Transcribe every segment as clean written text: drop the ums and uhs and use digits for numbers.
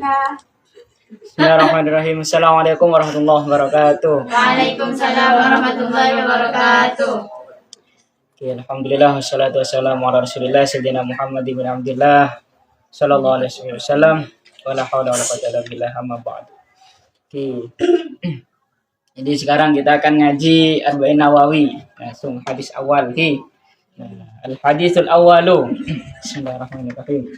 Bismillahirrahmanirrahim. Assalamualaikum warahmatullahi wabarakatuh. Waalaikumsalam warahmatullahi wabarakatuh. Oke, alhamdulillah wassalatu wassalamu ala Rasulillah sayyidina Muhammad bin Abdullah sallallahu alaihi wasallam. Wala haula wala quwwata illa billah, amma ba'd. Oke. Jadi sekarang kita akan ngaji Arba'in Nawawi. Langsung hadis awal. Oke. Al hadisul awalu. Bismillahirrahmanirrahim.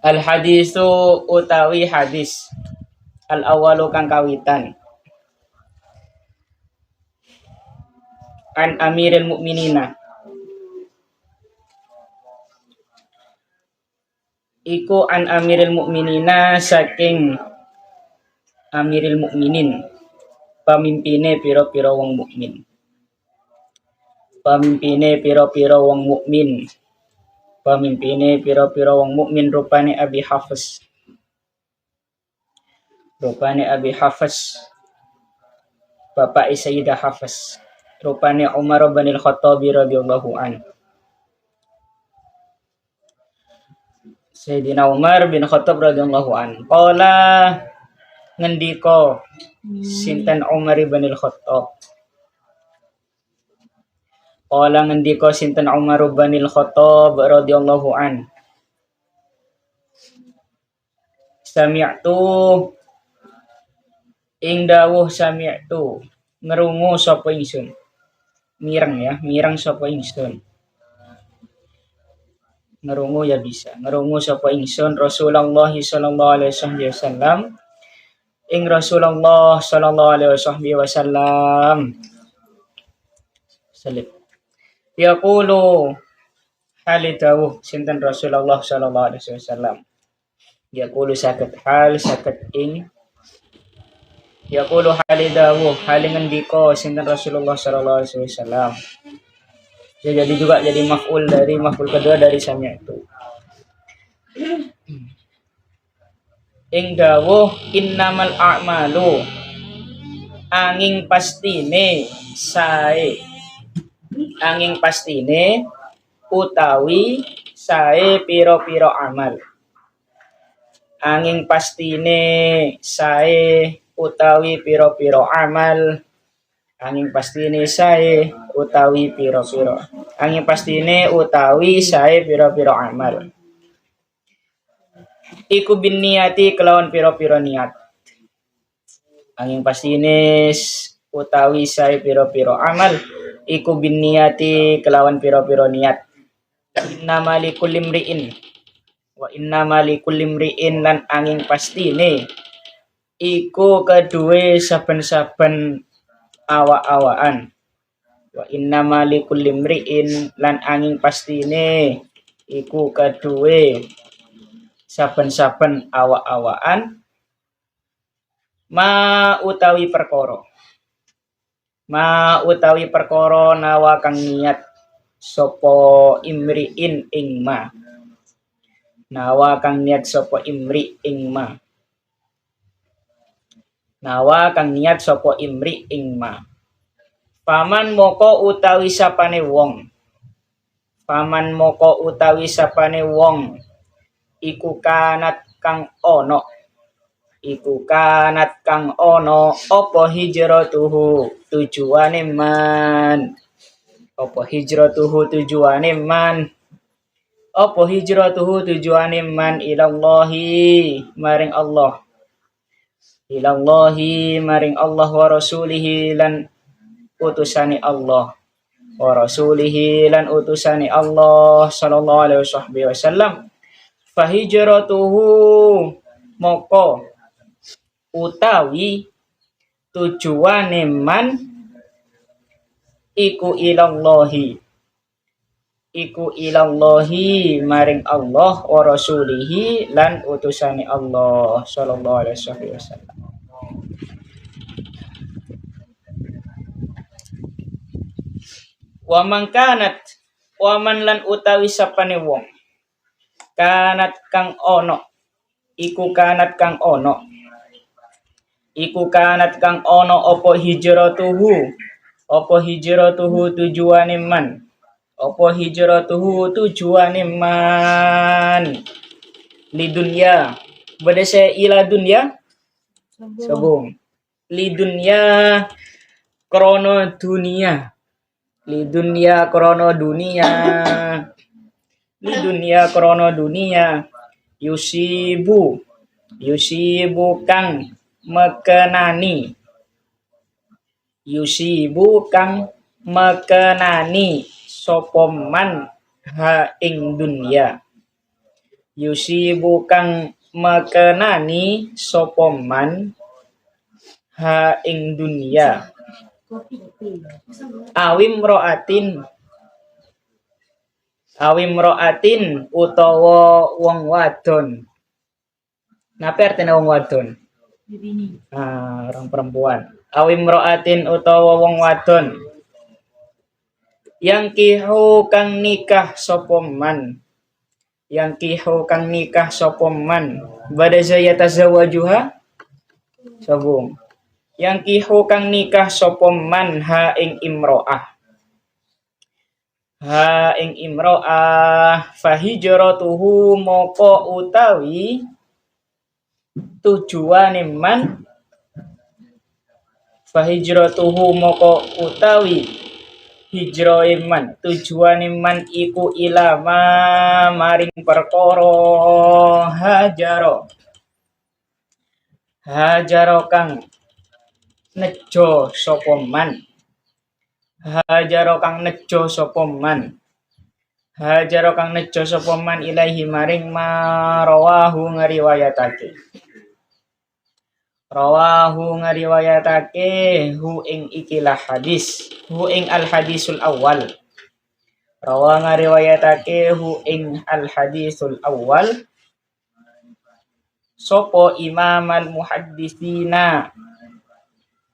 Al hadisu utawi hadis al awalu kang kawitan an amiril mukminina iku an amiril mukminina saking amiril mukminin pamimpine pira-pira wong mukmin pamimpine pira-pira wong mukmin pamimpine pira-pira wong mukmin rupane Abi Hafs bapak Sayyidah Hafs rupane Umar bin Al-Khattab radhiyallahu an. Sayyidina Umar bin Khattab radhiyallahu an qala ngendika sinten Umar bin Al-Khattab qala ngendika sinten Umar bin Al-Khattab radhiyallahu an sami'tu ing dawuh sami'tu ngerungu sapa ingsun mireng sapa ingsun ngerungu ya bisa ngerungu sapa ingsun Rasulullah sallallahu alaihi wasallam ing Rasulullah sallallahu alaihi wasallam salib yaqulu halidawuh sinten Rasulullah sallallahu alaihi wasallam yaqulu saged hal saged ing yaqulu halidawuh hal ngendika sinten Rasulullah sallallahu alaihi wasallam. Ya, jadi juga jadi maf'ul kedua dari sami'tu. Ing dawuh innamal a'malu angin pastine utawi sae pira-pira amal. Angin pastine sae utawi pira-pira amal. Angin pastine sae utawi pira-pira. Angin pastine utawi sae pira-pira amal. Iku bin niati kelawan pira-pira niat. Angin pastine utawi sae pira-pira amal. Iku bin niati kelawan pira-pira niat. Innama likulli imri'in wa innama likulli imri'in lan angin pastine iku kedue saben-saben awa-awaan wa innama likulli imri'in lan angin pastine iku kedue saben-saben awa-awaan ma utawi perkara nawa kang niat sapa imri'in ing ma nawa kang niat sapa imri ing ma nawa kang niat sapa imri ing ma paman moko utawi sapane wong iku kanat kang ono apa hijratuhu tujuane man ilallahi maring Allah wa rasulihi lan utusani Allah sallallahu alaihi wasallam fahijratuhu moko utawi tujuane man iku ilallahi maring Allah wa rasulihi lan utusani Allah sallallahu alaihi wasallam. Waman lan utawi sapane wong kanat kang ono apa hijratuhu tujuane man Lidunya. Badasa ila dunya sabung. Lidunya krono dunia. Lidunya krono dunia. Lidunya krono dunia. Yusibu. Yusibu kang mekenani. Yusibu kang mekenani sopoman ha ing dunya. Yusibu kang mekenani sopoman ha ing dunya. Awim roatin utawa wong wadon. Napa artinya wong wadon? Orang perempuan. Awim roatin utawa wong wadon. Yang kihu kang nikah sopoman. Yang kihu kang nikah sopoman. Badaza yatazawajuha sabung. Yang kihu kang nikah sopoman ha ing imro'ah. Ha ing imro'ah fahijratuhu moko utawi tujuane man. Fahijratuhu moko utawi hijrahe man tujuane man iku ilama maring perkara hajaro kang nejo sapa man. Hajaro kang nejo sapa man. Hajaro kang nejo sapa man ilahi maring marawahu ngriwayatake. Rawahu ngriwayatake hu ing ikilah hadis. Hu ing al hadisul awal. Rawa ngriwayatake hu ing al hadisul awal. Sopo imam al muhaddisina.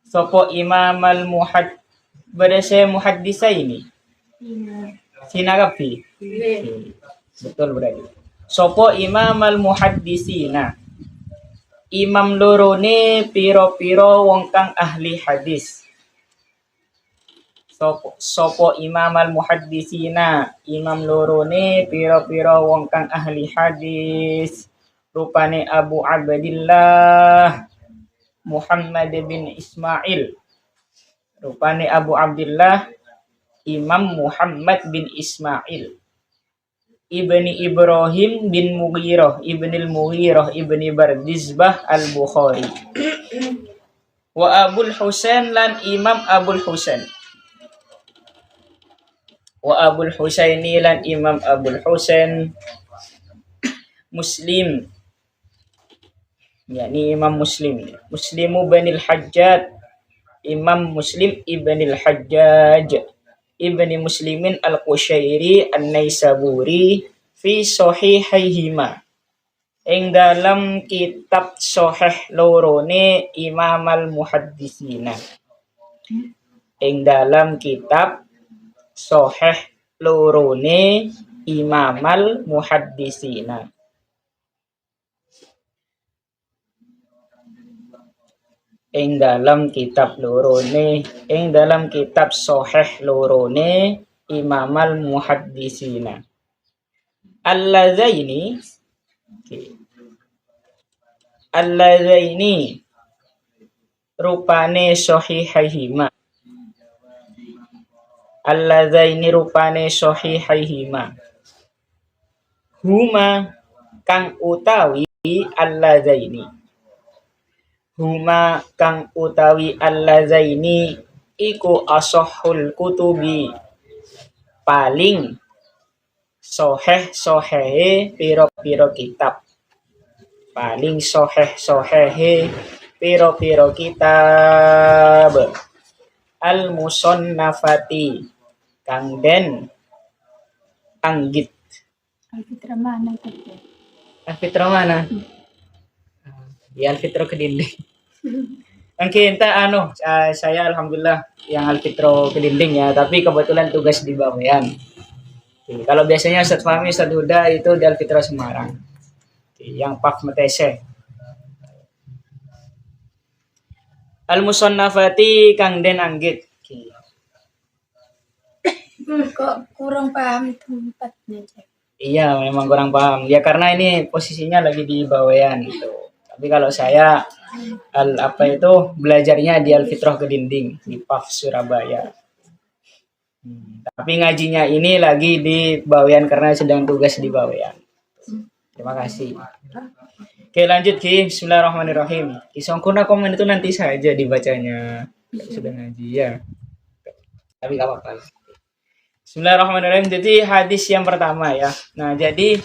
Sopo imam al badasa muhaddisaini. Sinagapi? Betul berarti. Sopo imam al muhaddisina. Imam lorone piro-piro wong kang ahli hadis. Sopo imam al muhaddisina. Imam lorone piro-piro wong kang ahli hadis. Rupane Abu Abdillah Muhammad bin Ismail. Rupane Abu Abdillah Imam Muhammad bin Ismail. Ibni Ibrahim bin Mughirah, Ibnil Mughirah, Ibni Bardizbah al-Bukhari. Wa Abul Husain lan Imam Abul Husain. Wa Abul Husaini lan Imam Abul Husain. Muslim. yakni Imam Muslim. Muslimu Banil Hajjaj. Imam Muslim Ibnil Hajjaj. Ibni Muslimin Al-Qushairi An-Naisaburi fi sahihaihima. Ing dalam kitab sahih lorone Imam Al-Muhaddisina. Ing dalam kitab sahih lorone Imam Al-Muhaddisina. Ing dalam kitab lorone, ing dalam kitab sahih lorone Imam al-Muhaddisina. Allazaini Allazaini rupane sahihaihima. Allazaini rupane sahihaihima. Huma kang utawi allazaini. Huma kang utawi allazaini iku asahhul kutubi paling soheh piro-piro kitab. Paling soheh piro-piro kitab. Al-musannafati kang den anggit. Alfitra mana tadi? Alfitra mana? Ya Alfitra ke dinding. Kan kita saya alhamdulillah yang Alfitro ke dinding ya, tapi kebetulan tugas di Bawean. Kalau biasanya Ustaz Fahmi, Ustaz Huda itu di Alfitro Semarang. Yang Pak Metese. Al-musannafati kang den anggit. Kok kurang paham tempatnya, Cek? Iya, memang kurang paham. Ya karena ini posisinya lagi di Bawean gitu. Tapi kalau saya apa itu belajarnya di Alfitrah Kedinding di PAF Surabaya. Tapi ngajinya ini lagi di Bawean karena sedang tugas di Bawean. Terima kasih. Oke lanjut Ki. Bismillahirrahmanirrahim. Ki songkuna komen itu nanti saja dibacanya. Sudah ngaji ya. Tapi gak apa-apa. Bismillahirrahmanirrahim. Jadi hadis yang pertama ya. Nah jadi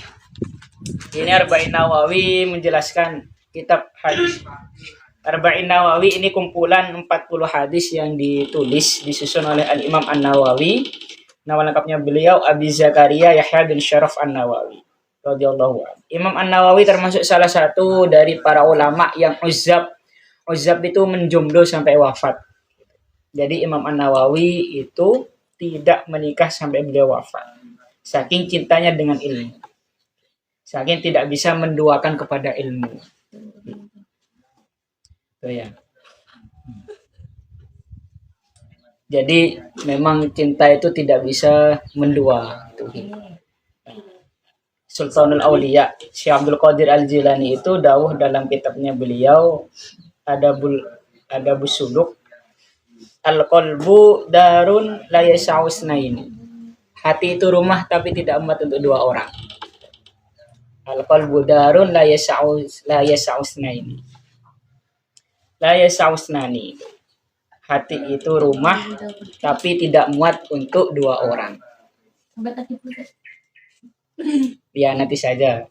ini Arba'in Nawawi menjelaskan kitab hadis. Arba'in Nawawi ini kumpulan 40 hadis yang disusun oleh Al-Imam An-Nawawi. Nama lengkapnya beliau Abi Zakaria Yahya bin Syaraf An-Nawawi radhiyallahu anhu. Imam An-Nawawi termasuk salah satu dari para ulama yang uzab itu menjomblo sampai wafat. Jadi Imam An-Nawawi itu tidak menikah sampai beliau wafat. Saking cintanya dengan ilmu. Saking tidak bisa menduakan kepada ilmu. Itu ya. Jadi memang cinta itu tidak bisa mendua. Sultanul Auliya Syekh Abdul Qadir Al-Jilani itu dawuh dalam kitabnya beliau Adabus Suluk, Al-qalbu darun la yas'usnaini. Hati itu rumah tapi tidak muat untuk dua orang. Al-qalbu darun la yas'usnaini. La yas'usnani. Hati itu rumah tapi tidak muat untuk dua orang. Ya nanti saja.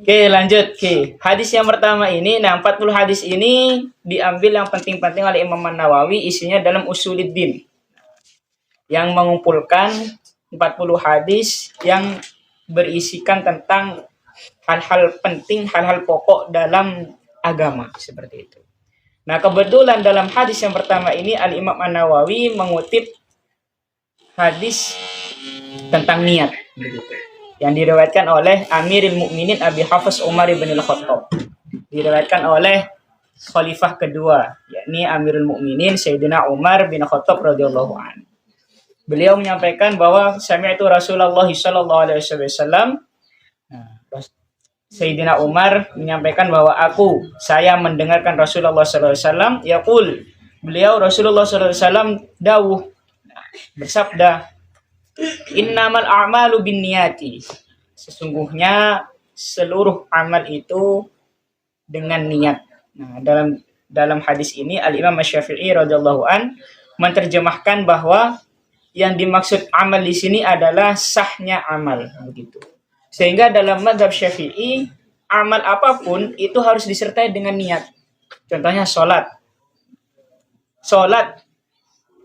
Oke lanjut Oke. Hadis yang pertama ini, nah 40 hadis ini diambil yang penting-penting oleh Imam An-Nawawi, isinya dalam Usuluddin yang mengumpulkan 40 hadis yang berisikan tentang hal-hal penting, hal-hal pokok dalam agama seperti itu. Nah kebetulan dalam hadis yang pertama ini Al-Imam An-Nawawi mengutip hadis tentang niat begitu. Yang diriwayatkan oleh Amirul Mukminin Abi Hafs Umar bin Al-Khattab. Diriwayatkan oleh khalifah kedua, yakni Amirul Mukminin Sayyidina Umar bin Khattab radhiyallahu anhu. Beliau menyampaikan bahwa sami'tu Rasulullah sallallahu alaihi wasallam. Sayyidina Umar menyampaikan bahwa saya mendengarkan Rasulullah sallallahu alaihi wasallam yaqul. Beliau Rasulullah sallallahu alaihi wasallam dawuh bersabda, Innamal a'malu binniyati. Sesungguhnya seluruh amal itu dengan niat. Nah, dalam hadis ini Al-Imam Asy-Syafi'i radhiyallahu an menerjemahkan bahwa yang dimaksud amal di sini adalah sahnya amal begitu. Sehingga dalam mazhab Syafi'i amal apapun itu harus disertai dengan niat. Contohnya salat.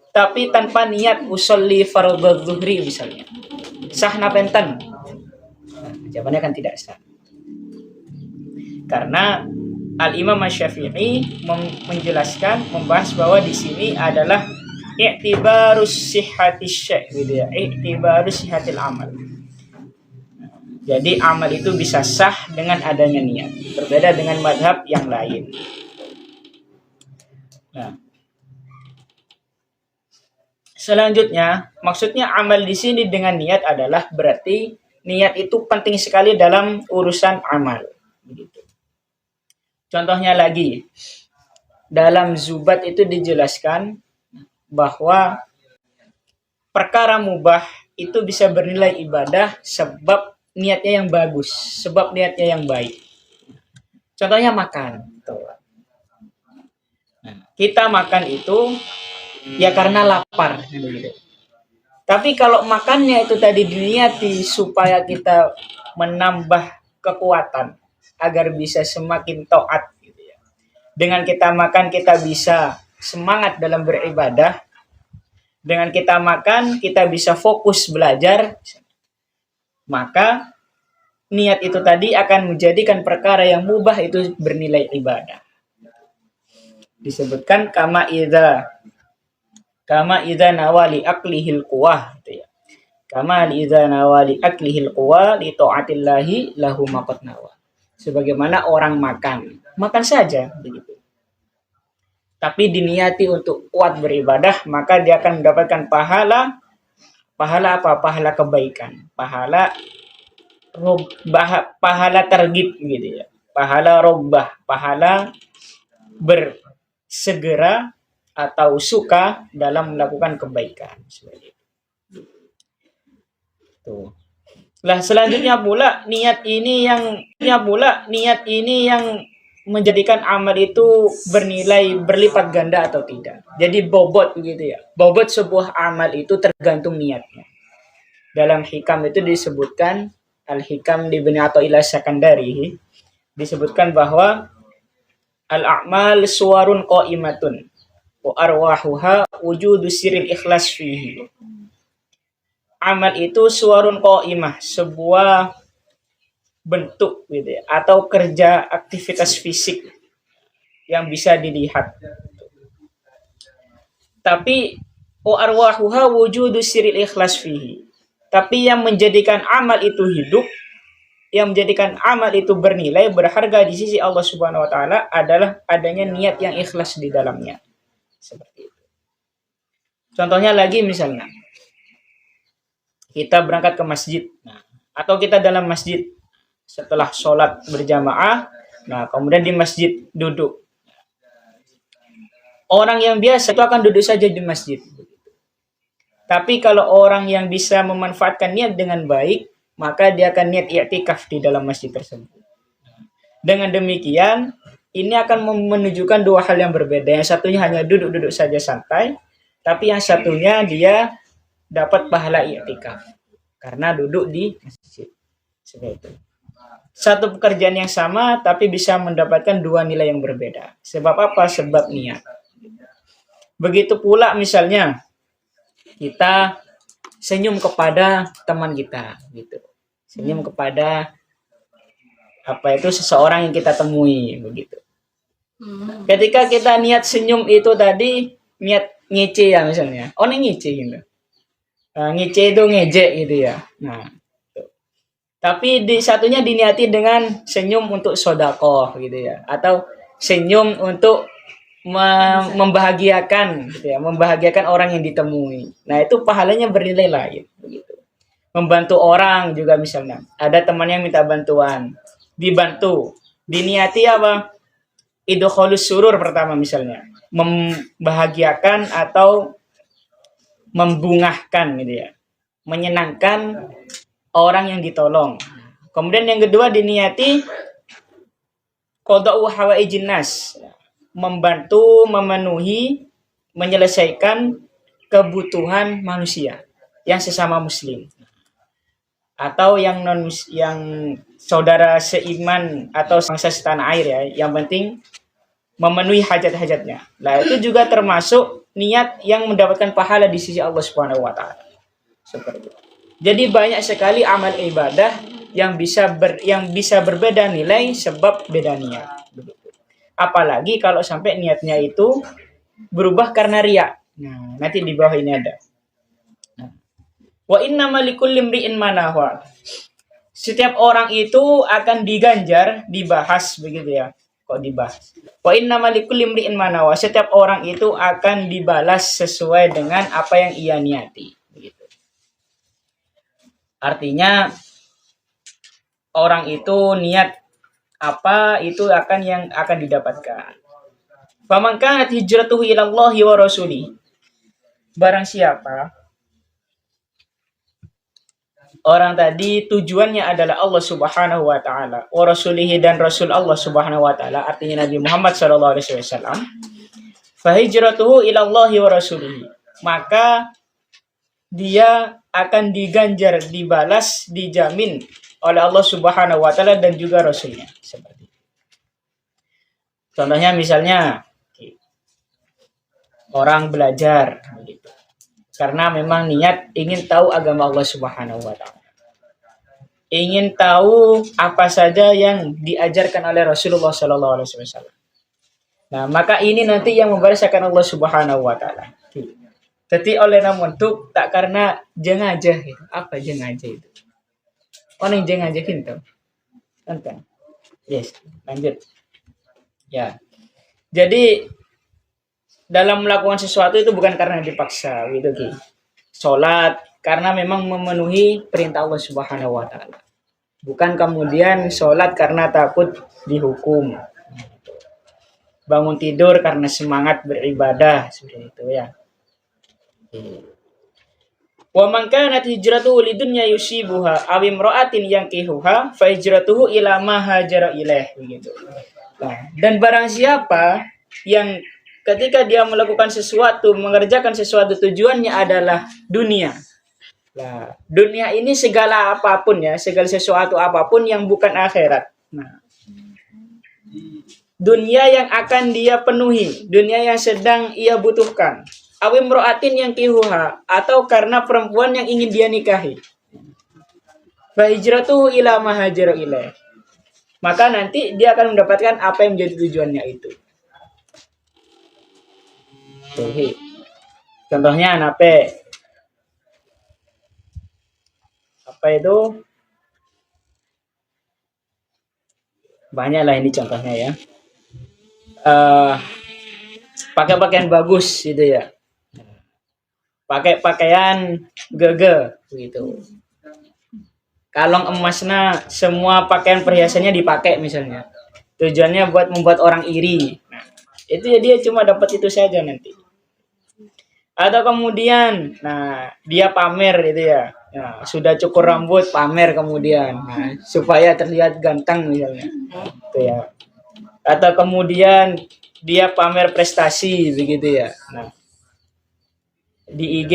Tapi tanpa niat usolli fardhu dzuhri misalnya. Sah napenten? Jawabannya kan tidak sah. Karena Al-Imam Asy-Syafi'i membahas bahwa di sini adalah i'tibarus sihhatis syai' gitu ya. I'tibarus sihhatil amal. Jadi amal itu bisa sah dengan adanya niat. Berbeda dengan mazhab yang lain. Nah, selanjutnya, maksudnya amal di sini dengan niat adalah berarti niat itu penting sekali dalam urusan amal. Begitu. Contohnya lagi, dalam Zubat itu dijelaskan bahwa perkara mubah itu bisa bernilai ibadah sebab niatnya yang bagus, sebab niatnya yang baik. Contohnya makan. Nah, kita makan itu ya karena lapar gitu. Tapi kalau makannya itu tadi diniati supaya kita menambah kekuatan agar bisa semakin taat gitu ya. Dengan kita makan kita bisa semangat dalam beribadah. Dengan kita makan kita bisa fokus belajar. Maka niat itu tadi akan menjadikan perkara yang mubah itu bernilai ibadah. Disebutkan kama idza nawali aklihil quwah gitu ya. Kama idza nawali aklihil quwah li taatillahi lahu maqad nawa. Sebagaimana orang makan saja begitu. Tapi diniati untuk kuat beribadah, maka dia akan mendapatkan pahala Pahala apa? Pahala kebaikan. Pahala targhib gitu ya. Pahala robbah, pahala bersegera atau suka dalam melakukan kebaikan. Seperti itu. Lah selanjutnya pula niat ini yang menjadikan amal itu bernilai berlipat ganda atau tidak. Jadi bobot gitu ya. Bobot sebuah amal itu tergantung niatnya. Dalam hikam itu disebutkan Al-Hikam di Ibnu Athaillah Sakandari disebutkan bahwa al-a'mal suwarun qa'imatun wa arwahuha wujudu siril ikhlas fihi. Amal itu suwarun qa'imah, sebuah bentuk gitu ya, atau kerja aktivitas fisik yang bisa dilihat. Tapi arwahuha wujudu siril ikhlas fihi. Tapi yang menjadikan amal itu hidup, yang menjadikan amal itu bernilai, berharga di sisi Allah Subhanahu wa taala adalah adanya niat yang ikhlas di dalamnya. Seperti itu. Contohnya lagi misalnya kita berangkat ke masjid, atau kita dalam masjid setelah sholat berjamaah, kemudian di masjid duduk. Orang yang biasa itu akan duduk saja di masjid. Tapi kalau orang yang bisa memanfaatkan niat dengan baik, maka dia akan niat i'tikaf di dalam masjid tersebut. Dengan demikian, ini akan menunjukkan dua hal yang berbeda. Yang satunya hanya duduk-duduk saja santai, tapi yang satunya dia dapat pahala i'tikaf karena duduk di masjid. Seperti itu. Satu pekerjaan yang sama tapi bisa mendapatkan dua nilai yang berbeda. Sebab apa? Sebab niat. Begitu pula misalnya kita senyum kepada teman kita gitu. Senyum kepada seseorang yang kita temui begitu. Ketika kita niat senyum itu tadi niat ngece ya misalnya. Oh, ini ngece gitu. Ngece itu ngejek gitu ya. Nah, tapi di satunya diniati dengan senyum untuk sodakoh gitu ya, atau senyum untuk membahagiakan gitu ya, membahagiakan orang yang ditemui. Nah, itu pahalanya bernilai lain begitu. Membantu orang juga misalnya, ada teman yang minta bantuan, dibantu, diniati apa? Idkhalus surur pertama misalnya, membahagiakan atau membungahkan gitu ya, menyenangkan orang yang ditolong. Kemudian yang kedua diniati qada'u hawaijin nas, membantu memenuhi menyelesaikan kebutuhan manusia yang sesama muslim atau yang saudara seiman atau bangsa setanah air ya, yang penting memenuhi hajat-hajatnya. Nah, itu juga termasuk niat yang mendapatkan pahala di sisi Allah Subhanahu wa taala. Seperti itu. Jadi banyak sekali amal ibadah yang bisa berbeda nilai sebab beda niat. Apalagi kalau sampai niatnya itu berubah karena riya. Nah, nanti di bawah ini ada. Wa innamal likulli imri'in ma nawa. Setiap orang itu akan diganjar, dibahas begitu ya. Kok dibahas? Wa innamal likulli imri'in ma nawa. Setiap orang itu akan dibalas sesuai dengan apa yang ia niati. Begitu. Artinya orang itu niat apa itu yang akan didapatkan. Faman kanat hijratuhu ila Allahi wa rasuli. Barang siapa orang tadi tujuannya adalah Allah Subhanahu wa taala, wa rasulihi dan rasul Allah Subhanahu wa taala, artinya Nabi Muhammad sallallahu alaihi wasallam. Fa hijratuhu ila Allahi wa rasulihi. Maka dia akan diganjar, dibalas, dijamin oleh Allah Subhanahu wa taala dan juga rasulnya. Seperti itu. Contohnya misalnya orang belajar gitu. Karena memang niat ingin tahu agama Allah Subhanahu wa taala. Ingin tahu apa saja yang diajarkan oleh Rasulullah sallallahu alaihi wasallam. Nah, maka ini nanti yang membahasakan Allah Subhanahu wa taala. Jadi oleh namun tuh tak karena jengajah gitu. Apa jengajah itu? Orang jengajah gitu. Kan? Yes, lanjut. Ya. Jadi dalam melakukan sesuatu itu bukan karena dipaksa gitu Ki. Salat karena memang memenuhi perintah Allah Subhanahu wa taala. Bukan kemudian sholat karena takut dihukum. Bangun tidur karena semangat beribadah seperti itu ya. Wa man kanat hijratuhu lidunya yusibuha aw imra'atin yankihuha fa hijratuhu ila ma hajara ilaih begitu. Nah, dan barang siapa yang ketika dia melakukan sesuatu, mengerjakan sesuatu tujuannya adalah dunia. Nah, dunia ini segala apapun ya, segala sesuatu apapun yang bukan akhirat. Nah, dunia yang akan dia penuhi, dunia yang sedang ia butuhkan. Awim ro'atin yang kihuha, atau karena perempuan yang ingin dia nikahi. Fa hijratuhu ila ma hajara ilaih. Maka nanti dia akan mendapatkan apa yang menjadi tujuannya itu. Tuh, contohnya apa itu? Banyak lah ini contohnya ya. Pakai pakaian bagus gitu ya. Pakai pakaian gege gitu. Kalung emasnya semua pakaian perhiasannya dipakai misalnya. Tujuannya buat membuat orang iri. Nah, itu ya dia cuma dapat itu saja nanti. Atau kemudian, nah dia pamer gitu ya. Nah, sudah cukur rambut pamer kemudian, nah, supaya terlihat ganteng misalnya. Itu ya. Atau kemudian dia pamer prestasi begitu ya. Nah, di IG,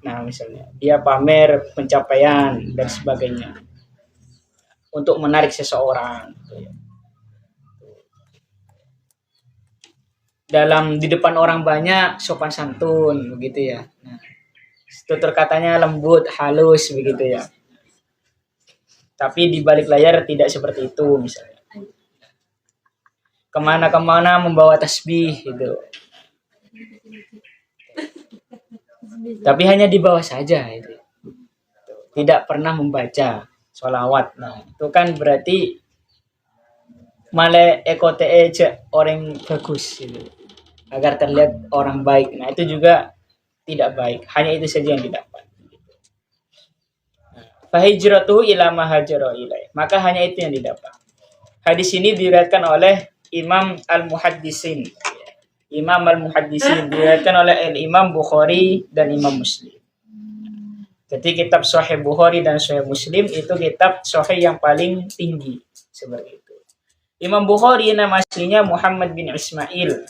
nah misalnya dia pamer pencapaian dan sebagainya untuk menarik seseorang. Dalam di depan orang banyak sopan santun begitu ya. Nah, tutur katanya lembut, halus begitu ya. Tapi di balik layar tidak seperti itu misalnya. Kemana-kemana membawa tasbih gitu. Tapi hanya di bawah saja itu. Tidak pernah membaca sholawat. Nah, itu kan berarti male ekote orang bagus gitu. Agar terlihat orang baik. Nah, itu juga tidak baik. Hanya itu saja yang didapat. Fa hijratuhu ila ma hajara ilaih. Maka hanya itu yang didapat. Hadis ini diriwayatkan oleh Imam Al-Muhaddisin. Imam Al-Muhaddisin diriwayatkan oleh Imam Bukhari dan Imam Muslim. Jadi kitab Sahih Bukhari dan Sahih Muslim itu kitab sahih yang paling tinggi seperti itu. Imam Bukhari nama aslinya Muhammad bin Ismail.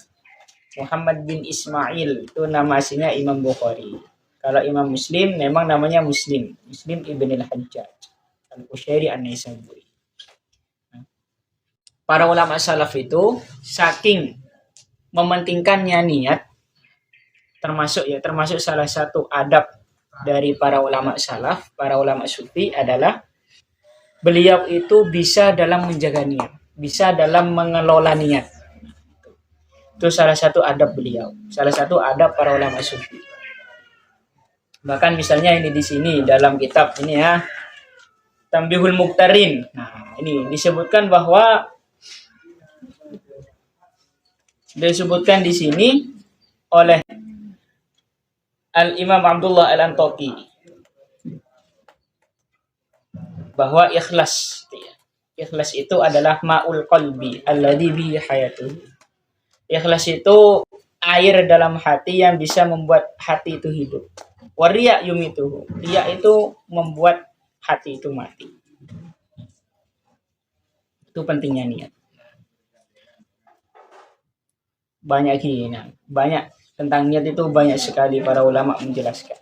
Muhammad bin Ismail itu nama aslinya Imam Bukhari. Kalau Imam Muslim memang namanya Muslim Ibn al-Hajjaj Al-Qushairi An-Naisaburi. Para ulama salaf itu saking mementingkannya niat, termasuk salah satu adab dari para ulama salaf, para ulama sufi adalah beliau itu bisa dalam menjaga niat, bisa dalam mengelola niat. Itu salah satu adab beliau, salah satu adab para ulama sufi. Bahkan misalnya ini di sini dalam kitab ini ya, Tambihul Muqtarin. Nah, ini disebutkan bahwa disebutkan di sini oleh Al-Imam Abdullah Al-Antaqi bahwa ikhlas itu adalah ma'ul qalbi alladhi bihi hayatuh. Ikhlas itu air dalam hati yang bisa membuat hati itu hidup. Wariya yumituhu. Riya itu membuat hati itu mati. Itu pentingnya niat. Banyak tentang niat itu banyak sekali para ulama menjelaskan.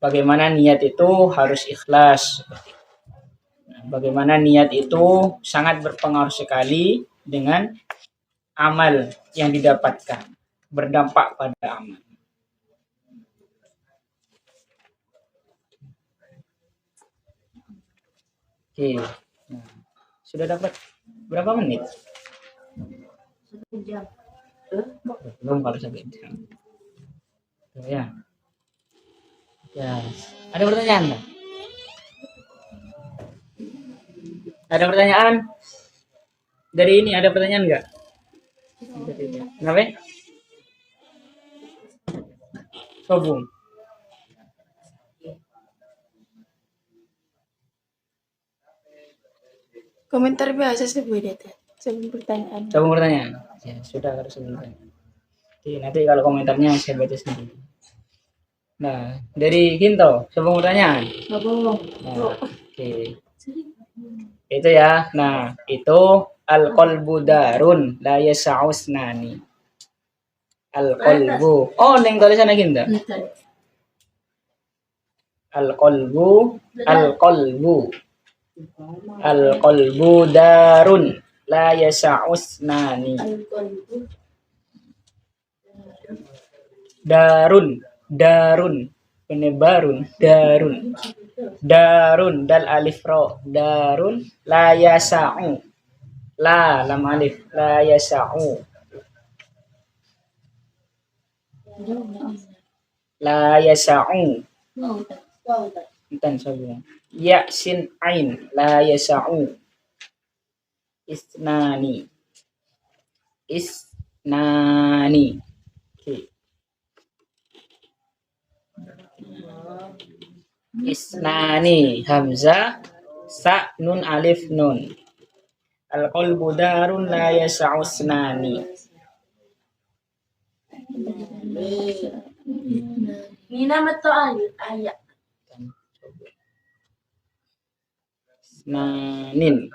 Bagaimana niat itu harus ikhlas. Bagaimana niat itu sangat berpengaruh sekali dengan amal yang didapatkan, berdampak pada amal. Oke. Nah, sudah dapat berapa menit? 1 jam. Belum kalau sampai jam. Ya. Ya. Ada pertanyaan nggak? Ada pertanyaan? Dari ini ada pertanyaan nggak? Kenapa? Sobung. Komentar biasa sebenarnya sebelum pertanyaan. Sobung pertanyaan. Ya, sudah kalau sebelum pertanyaan. Nanti kalau komentarnya saya baca sendiri. Nah, dari Ginto, sebelum pertanyaan. Babong. Nah, oke. Itu ya. Nah, itu al-qalbu darun la yasa'usnani. Al-qalbu. Oh, neng tulisan lagi enggak? Al-qalbu, al-qalbu. Al-qalbu darun la yasa'usnani. Darun, darun. Penebarun, darun. Darun dal alif ro. Darun la yasa'u. La lam alif la yasa'u. La yasa'u. Intan sabung. Ya sin ain la yasa'u. Isnani. Isnani. Okay. Isnani hamzah sa nun alif nun. Al qalbu darun la yasa'u isnani. Mina mato ayat. Isnanin.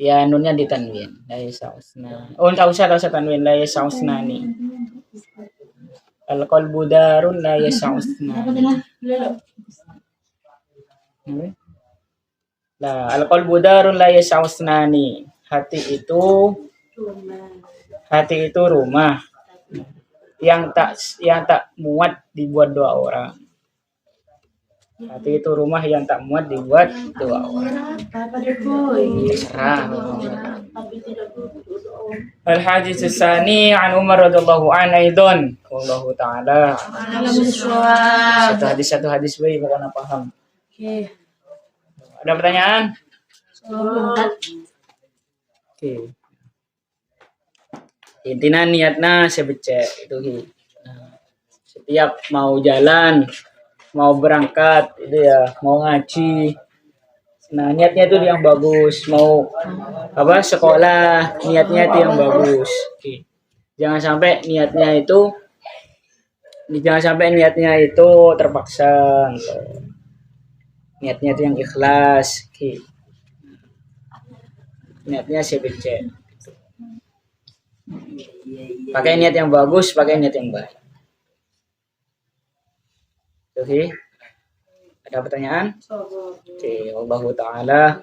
Ya nunnya ditanwin. La yasa'u isnani. Oh, enggak usah tanwin la yasa'u isnani. Al qalbu darun la yasa'u isnani. Nah, al qalbu darun la yasa'u isnani. Hati itu rumah yang tak muat dibuat dua orang. Hati itu rumah yang tak muat dibuat dua orang. Terserah. Al-hadits tsani an Umar radhiyallahu anhu aidan. Wallahu taala. Satu hadis baik bukan paham. Ada pertanyaan? Oke. Intinya niatnya sebecek itu. Nah, setiap mau jalan, mau berangkat itu ya, mau ngaji. Nah, niatnya itu yang bagus, mau sekolah, niatnya itu yang bagus. Oke. Jangan sampai niatnya itu terpaksa. Niatnya itu yang ikhlas. Oke. Niatnya sebecek. Pakai niat yang bagus, pakai niat yang baik. Oke. Ada pertanyaan? Oke, Allahu taala.